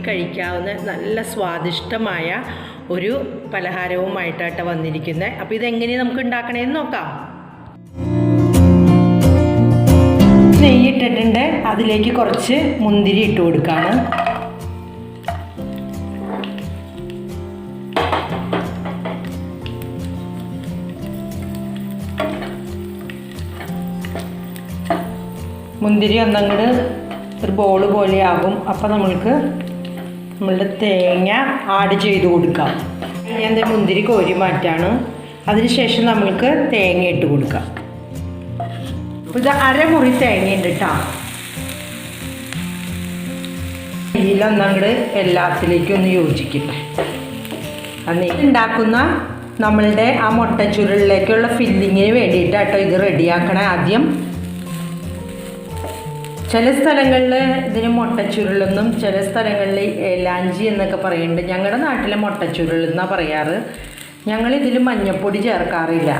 കഴിക്കാവുന്ന നല്ല സ്വാദിഷ്ടമായ ഒരു പലഹാരവുമായിട്ടാണ് വന്നിരിക്കുന്നത്. അപ്പോൾ ഇതെങ്ങനെ നമുക്ക് ഉണ്ടാക്കണമെന്ന് നോക്കാം. നെയ്യ് ഇട്ടിട്ടുണ്ട്, അതിലേക്ക് കുറച്ച് മുന്തിരി ഇട്ട് കൊടുക്കുകയാണ്. മുന്തിരി ഒന്നങ്ങോട്ട് ഒരു ബോൾ പോലെയാകും. അപ്പോൾ നമ്മളുടെ തേങ്ങ ആഡ് ചെയ്ത് കൊടുക്കാം. ഞാൻ മുന്തിരി കോരി മാറ്റാണ്. അതിനുശേഷം നമ്മൾക്ക് തേങ്ങ ഇട്ട് കൊടുക്കാം. അപ്പോൾ ഇത് അരമുറി തേങ്ങ ഉണ്ട് കേട്ടോ. ഇതിലൊന്നങ്ങോട്ട് എല്ലാത്തിലേക്കും ഒന്ന് യോജിക്കട്ടെ. അന്ന് ഉണ്ടാക്കുന്ന നമ്മളുടെ ആ മുട്ടച്ചുരുളിലേക്കുള്ള ഫില്ലിങ്ങിന് വേണ്ടിയിട്ടാട്ടോ ഇത് റെഡിയാക്കണേ. ആദ്യം ചില സ്ഥലങ്ങളിൽ ഇതിന് മുട്ടച്ചുരുളെന്നും ചില സ്ഥലങ്ങളിൽ എലാഞ്ചി എന്നൊക്കെ പറയുന്നുണ്ട്. ഞങ്ങളുടെ നാട്ടിലെ മുട്ടച്ചുരുളെന്നാണ് പറയാറ്. ഞങ്ങളിതിൽ മഞ്ഞൾപ്പൊടി ചേർക്കാറില്ല.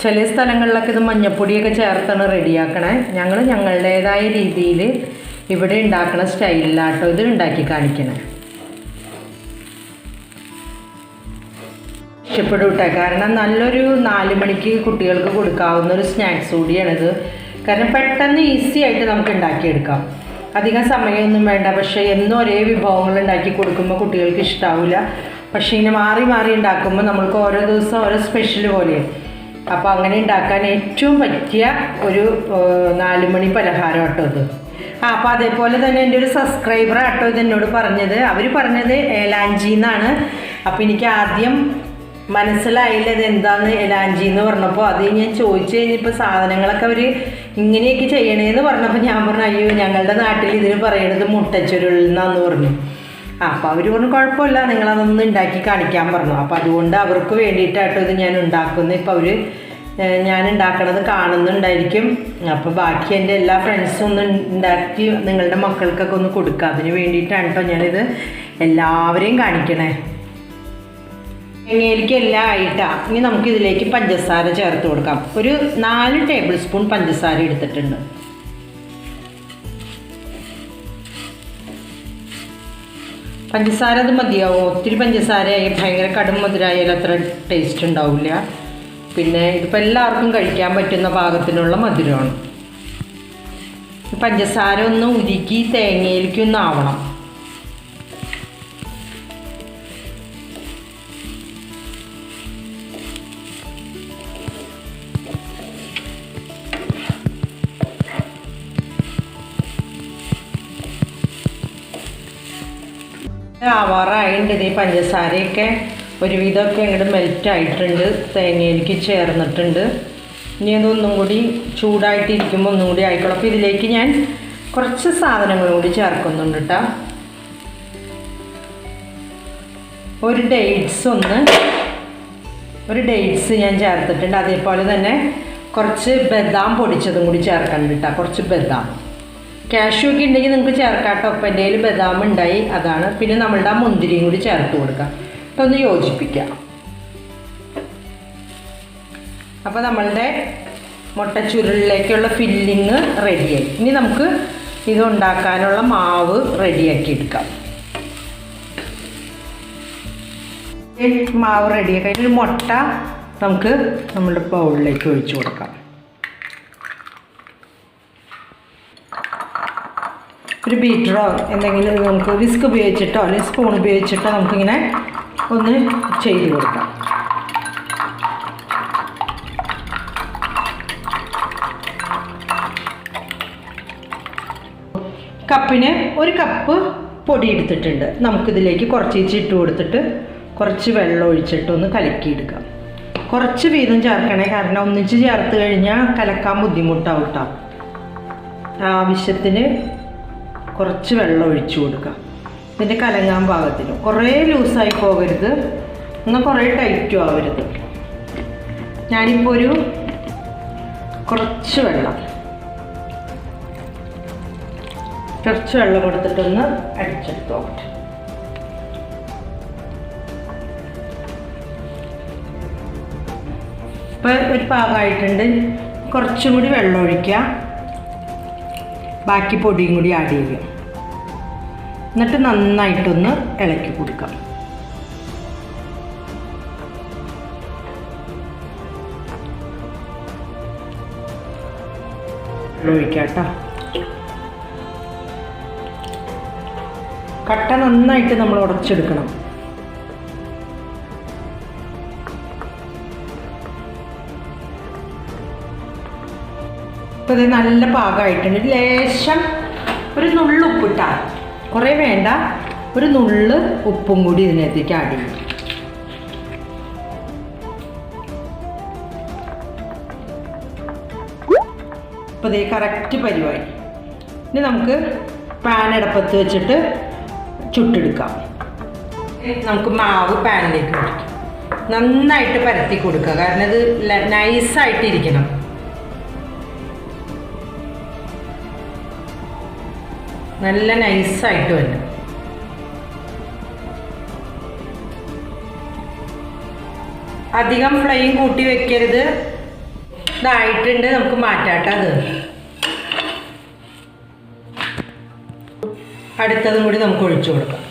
ചില സ്ഥലങ്ങളിലൊക്കെ ഇത് മഞ്ഞൾപ്പൊടിയൊക്കെ ചേർത്താണ് റെഡിയാക്കണേ. ഞങ്ങൾ ഞങ്ങളുടേതായ രീതിയിൽ ഇവിടെ ഉണ്ടാക്കുന്ന സ്റ്റൈലിലാട്ടോ ഇത് ഉണ്ടാക്കി കാണിക്കണേ. ഇഷ്ടപ്പെടും കേട്ടോ. കാരണം നല്ലൊരു 4 മണിക്ക് കുട്ടികൾക്ക് കൊടുക്കാവുന്നൊരു സ്നാക്സ് കൂടിയാണിത്. കാരണം പെട്ടെന്ന് ഈസി ആയിട്ട് നമുക്ക് ഉണ്ടാക്കിയെടുക്കാം. അധികം സമയമൊന്നും വേണ്ട. പക്ഷേ എന്നും ഒരേ വിഭവങ്ങൾ ഉണ്ടാക്കി കൊടുക്കുമ്പോൾ കുട്ടികൾക്ക് ഇഷ്ടാവില്ല. പക്ഷേ ഇങ്ങനെ മാറി മാറി ഉണ്ടാക്കുമ്പോൾ നമ്മൾക്ക് ഓരോ ദിവസം ഓരോ സ്പെഷ്യൽ പോലെയാണ്. അപ്പോൾ അങ്ങനെ ഉണ്ടാക്കാൻ ഏറ്റവും പറ്റിയ ഒരു 4 മണി പലഹാരം ആട്ടോ ഇത്. അപ്പോൾ അതേപോലെ തന്നെ എൻ്റെ ഒരു സബ്സ്ക്രൈബർ ആട്ടോ ഇത് എന്നോട് പറഞ്ഞത്. അവർ പറഞ്ഞത് ഏലാഞ്ചി എന്നാണ്. അപ്പോൾ എനിക്ക് ആദ്യം മനസ്സിലായില്ല ഇത് എന്താണെന്ന് എലാഞ്ചി എന്ന് പറഞ്ഞപ്പോൾ. അത് ഞാൻ ചോദിച്ചു കഴിഞ്ഞപ്പോൾ സാധനങ്ങളൊക്കെ അവർ ഇങ്ങനെയൊക്കെ ചെയ്യണേന്ന് പറഞ്ഞപ്പോൾ ഞാൻ പറഞ്ഞു അയ്യോ ഞങ്ങളുടെ നാട്ടിൽ ഇതിന് പറയണത് മുട്ടച്ചുരുളെന്നാന്ന് പറഞ്ഞു. അപ്പോൾ അവർ പറഞ്ഞു കുഴപ്പമില്ല, നിങ്ങളതൊന്ന് ഉണ്ടാക്കി കാണിക്കാൻ പറഞ്ഞു. അപ്പോൾ അതുകൊണ്ട് അവർക്ക് വേണ്ടിയിട്ടാട്ടോ ഇത് ഞാൻ ഉണ്ടാക്കുന്നത്. ഇപ്പോൾ അവർ ഞാൻ ഉണ്ടാക്കണത് കാണുന്നുണ്ടായിരിക്കും. അപ്പോൾ ബാക്കി എൻ്റെ എല്ലാ ഫ്രണ്ട്സും ഒന്ന് ഉണ്ടാക്കി നിങ്ങളുടെ മക്കൾക്കൊക്കെ ഒന്ന് കൊടുക്കുക. അതിന് വേണ്ടിയിട്ടാണ് കേട്ടോ ഞാനിത് എല്ലാവരെയും കാണിക്കണേ. തേങ്ങയിലേക്ക് എല്ലാം ആയിട്ടാണ്. ഇനി നമുക്കിതിലേക്ക് പഞ്ചസാര ചേർത്ത് കൊടുക്കാം. ഒരു 4 ടേബിൾ സ്പൂൺ പഞ്ചസാര എടുത്തിട്ടുണ്ട്. പഞ്ചസാര അത് മതിയാവും. ഒത്തിരി പഞ്ചസാരയായി ഭയങ്കര കടും മധുരമായാലും അത്ര ടേസ്റ്റ് ഉണ്ടാവില്ല. പിന്നെ ഇതിപ്പോൾ എല്ലാവർക്കും കഴിക്കാൻ പറ്റുന്ന പാകത്തിനുള്ള മധുരമാണ്. പഞ്ചസാര ഒന്ന് ഉരുക്കി തേങ്ങയിലേക്കൊന്ന് ആവണം. ആവാറായിട്ടുണ്ട്. ഈ പഞ്ചസാരയൊക്കെ ഒരുവിധമൊക്കെ ഇങ്ങോട്ട് മെൽറ്റായിട്ടുണ്ട്, തേങ്ങയിലേക്ക് ചേർന്നിട്ടുണ്ട്. ഇനി അതൊന്നും കൂടി ചൂടായിട്ടിരിക്കുമ്പോൾ ഒന്നും കൂടി ആയിക്കോളും. അപ്പോൾ ഇതിലേക്ക് ഞാൻ കുറച്ച് സാധനങ്ങളും കൂടി ചേർക്കുന്നുണ്ട് കേട്ടോ. ഒരു ഡേറ്റ്സ് ഞാൻ ചേർത്തിട്ടുണ്ട്. അതേപോലെ തന്നെ കുറച്ച് ബദാം പൊടിച്ചതും കൂടി ചേർക്കുന്നുണ്ട് കേട്ടോ. കുറച്ച് ബദാം, കാഷ്യൂ ഒക്കെ ഉണ്ടെങ്കിൽ നിങ്ങൾക്ക് ചേർക്കാം കേട്ടോ. അപ്പം എൻ്റെ കയ്യിൽ ബദാം ഉണ്ടായി, അതാണ്. പിന്നെ നമ്മളുടെ ആ മുന്തിരിയും കൂടി ചേർത്ത് കൊടുക്കാം. അപ്പോൾ ഒന്ന് യോജിപ്പിക്കാം. അപ്പോൾ നമ്മളുടെ മുട്ടച്ചുരുളിലേക്കുള്ള ഫില്ലിങ് റെഡിയായി. ഇനി നമുക്ക് ഇത് ഉണ്ടാക്കാനുള്ള മാവ് റെഡിയാക്കി എടുക്കാം. മാവ് റെഡിയാക്കി ഒരു മുട്ട നമുക്ക് നമ്മുടെ ബൗളിലേക്ക് ഒഴിച്ചു കൊടുക്കാം. ഒരു ബീറ്ററോ എന്തെങ്കിലും നമുക്ക് വിസ്ക് ഉപയോഗിച്ചിട്ടോ അല്ലെങ്കിൽ സ്പൂൺ ഉപയോഗിച്ചിട്ടോ നമുക്കിങ്ങനെ ഒന്ന് ചെയ്ത് കൊടുക്കാം. കപ്പിന് 1 കപ്പ് പൊടി എടുത്തിട്ടുണ്ട്. നമുക്കിതിലേക്ക് കുറച്ച് ഇട്ട് കൊടുത്തിട്ട് കുറച്ച് വെള്ളം ഒഴിച്ചിട്ട് ഒന്ന് കലക്കിയെടുക്കാം. കുറച്ച് വീതം ചേർക്കണേ, കാരണം ഒന്നിച്ച് ചേർത്ത് കഴിഞ്ഞാൽ കലക്കാൻ ബുദ്ധിമുട്ടാവും കേട്ടോ. ആവശ്യത്തിന് കുറച്ച് വെള്ളം ഒഴിച്ചു കൊടുക്കാം. ഇതിൻ്റെ കലങ്ങാൻ പാകത്തിന്. കുറേ ലൂസായി പോകരുത്, എന്നാൽ കുറേ ടൈറ്റും ആവരുത്. ഞാനിപ്പോൾ കുറച്ച് വെള്ളം കൊടുത്തിട്ടൊന്ന് അടിച്ചെടുത്ത് നോക്കട്ടെ. ഇപ്പോൾ ഒരു പാകമായിട്ടുണ്ട്. കുറച്ചും കൂടി വെള്ളം ഒഴിക്കുക, ബാക്കി പൊടിയും കൂടി ആഡ് ചെയ്യുക. എന്നിട്ട് നന്നായിട്ടൊന്ന് ഇളക്കി കൊടുക്കാം. ഒഴിക്കാട്ടോ. കട്ട നന്നായിട്ട് നമ്മൾ ഉടച്ചെടുക്കണം. ഇപ്പോൾ ഇത് നല്ല പാകമായിട്ടുണ്ട്. ലേശം ഒരു നുള്ളു ഉപ്പിട്ടാ, കുറേ വേണ്ട, ഒരു നുള്ള് ഉപ്പും കൂടി ഇതിനകത്തേക്ക് ആഡ് ചെയ്യും. അപ്പോൾ ഇതേ കറക്റ്റ് പരിവായി. ഇനി നമുക്ക് പാൻ അടപ്പത്ത് വെച്ചിട്ട് ചുട്ടെടുക്കാം. നമുക്ക് മാവ് പാനിലേക്ക് ഒഴിക്കാം. നന്നായിട്ട് പരത്തി കൊടുക്കുക, കാരണം ഇത് നൈസായിട്ടിരിക്കണം. നല്ല നൈസായിട്ട് വരും. അധികം ഫ്ലെയിം കൂട്ടി വെക്കരുത്. ഇതായിട്ടുണ്ട്, നമുക്ക് മാറ്റാട്ടോ. അത് അടുത്തതും കൂടി നമുക്ക് ഒഴിച്ചു കൊടുക്കാം.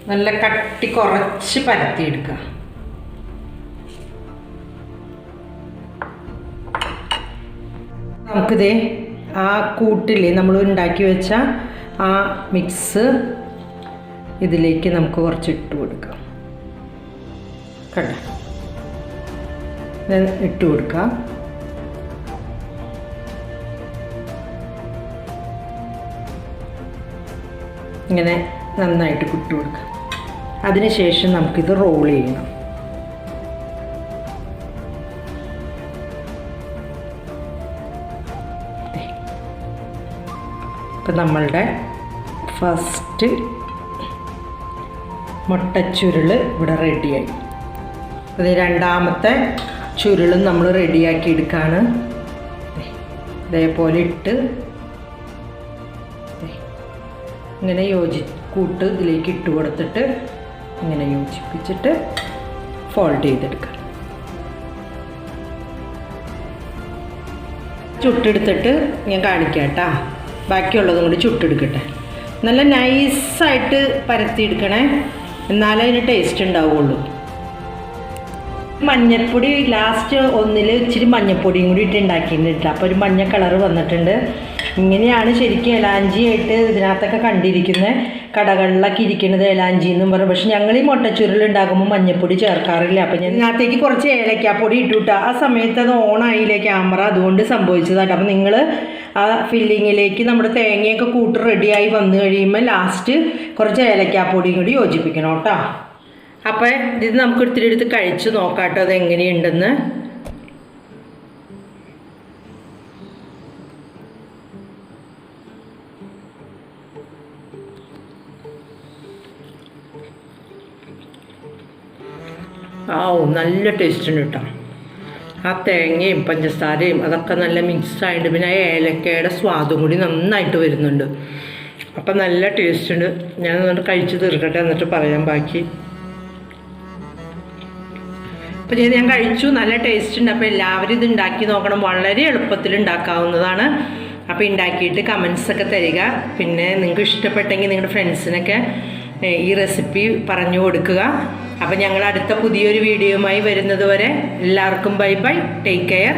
നല്ല കട്ടി കുറച്ച് പരത്തിയെടുക്കുക. നമുക്കിതേ ആ കൂട്ടില്ലേ നമ്മൾ ഉണ്ടാക്കി വെച്ച ആ മിക്സ് ഇതിലേക്ക് നമുക്ക് കുറച്ച് ഇട്ട് കൊടുക്കാം. കണ്ട, ഇട്ട് കൊടുക്കാം. ഇങ്ങനെ നന്നായിട്ട് ഇട്ട് കൊടുക്കാം. അതിനുശേഷം നമുക്കിത് റോൾ ചെയ്യണം. ഇപ്പം നമ്മളുടെ ഫസ്റ്റ് മുട്ടച്ചുരുൾ ഇവിടെ റെഡിയായി. അത് രണ്ടാമത്തെ ചുരുളും നമ്മൾ റെഡിയാക്കി എടുക്കുകയാണ്. ഇതേപോലെ ഇട്ട് ഇങ്ങനെ കൂട്ട് ഇതിലേക്ക് ഇട്ട് കൊടുത്തിട്ട് ഇങ്ങനെ യോജിപ്പിച്ചിട്ട് ഫോൾഡ് ചെയ്തെടുക്കാം. ചുട്ടെടുത്തിട്ട് ഞാൻ കാണിക്കാം കേട്ടോ. ബാക്കിയുള്ളതും കൂടി ചുട്ടെടുക്കട്ടെ. നല്ല നൈസായിട്ട് പരത്തിയെടുക്കണേ, എന്നാലേ അതിന് ടേസ്റ്റ് ഉണ്ടാവുള്ളൂ. മഞ്ഞൾപ്പൊടി ലാസ്റ്റ് ഒന്നിൽ ഇച്ചിരി മഞ്ഞൾപ്പൊടിയും കൂടി ഇട്ട് ഉണ്ടാക്കിയിട്ടുണ്ട്. അപ്പോൾ ഒരു മഞ്ഞ കളറ് വന്നിട്ടുണ്ട്. ഇങ്ങനെയാണ് ശരിക്കും എലാഞ്ചി ആയിട്ട് ഇതിനകത്തൊക്കെ കണ്ടിരിക്കുന്നത്. കടകളിലൊക്കെ ഇരിക്കുന്നത് എലാഞ്ചി എന്നും പറയും. പക്ഷെ ഞങ്ങൾ ഈ മുട്ടച്ചുരുൾ ഉണ്ടാക്കുമ്പോൾ മഞ്ഞൾപ്പൊടി ചേർക്കാറില്ല. അപ്പം ഞാൻ ഇതിനകത്തേക്ക് കുറച്ച് ഏലക്കാപ്പൊടി ഇട്ടുവിട്ടാ. ആ സമയത്ത് അത് ഓണായില്ലേ ക്യാമറ, അതുകൊണ്ട് സംഭവിച്ചതായിട്ട്. അപ്പം നിങ്ങൾ ആ ഫില്ലിങ്ങിലേക്ക് നമ്മുടെ തേങ്ങയൊക്കെ കൂട്ട് റെഡിയായി വന്നു കഴിയുമ്പോൾ ലാസ്റ്റ് കുറച്ച് ഏലക്കാപ്പൊടിയും കൂടി യോജിപ്പിക്കണം കേട്ടോ. അപ്പം ഇത് നമുക്ക് ഒത്തിരി എടുത്ത് കഴിച്ച് നോക്കാം കേട്ടോ അതെങ്ങനെയുണ്ടെന്ന്. നല്ല ടേസ്റ്റ് ഉണ്ട് കേട്ടോ. ആ തേങ്ങയും പഞ്ചസാരയും അതൊക്കെ നല്ല മിക്സായിട്ട്, പിന്നെ ആ ഏലക്കയുടെ സ്വാദും കൂടി നന്നായിട്ട് വരുന്നുണ്ട്. അപ്പം നല്ല ടേസ്റ്റ് ഉണ്ട്. ഞാൻ എന്നിട്ട് കഴിച്ച് തീർക്കട്ടെ, എന്നിട്ട് പറയാം ബാക്കി. അപ്പോൾ ഞാൻ കഴിച്ചു, നല്ല ടേസ്റ്റ് ഉണ്ട്. അപ്പോൾ എല്ലാവരും ഇത് ഉണ്ടാക്കി നോക്കണം. വളരെ എളുപ്പത്തിൽ ഉണ്ടാക്കാവുന്നതാണ്. അപ്പോൾ ഉണ്ടാക്കിയിട്ട് കമൻസൊക്കെ തരിക. പിന്നെ നിങ്ങൾക്ക് ഇഷ്ടപ്പെട്ടെങ്കിൽ നിങ്ങളുടെ ഫ്രണ്ട്സിനൊക്കെ ഈ റെസിപ്പി പറഞ്ഞു കൊടുക്കുക. അപ്പോൾ ഞങ്ങൾ അടുത്ത പുതിയൊരു വീഡിയോയുമായി വരുന്നത് വരെ എല്ലാവർക്കും ബൈ ബൈ, ടേക്ക് കെയർ.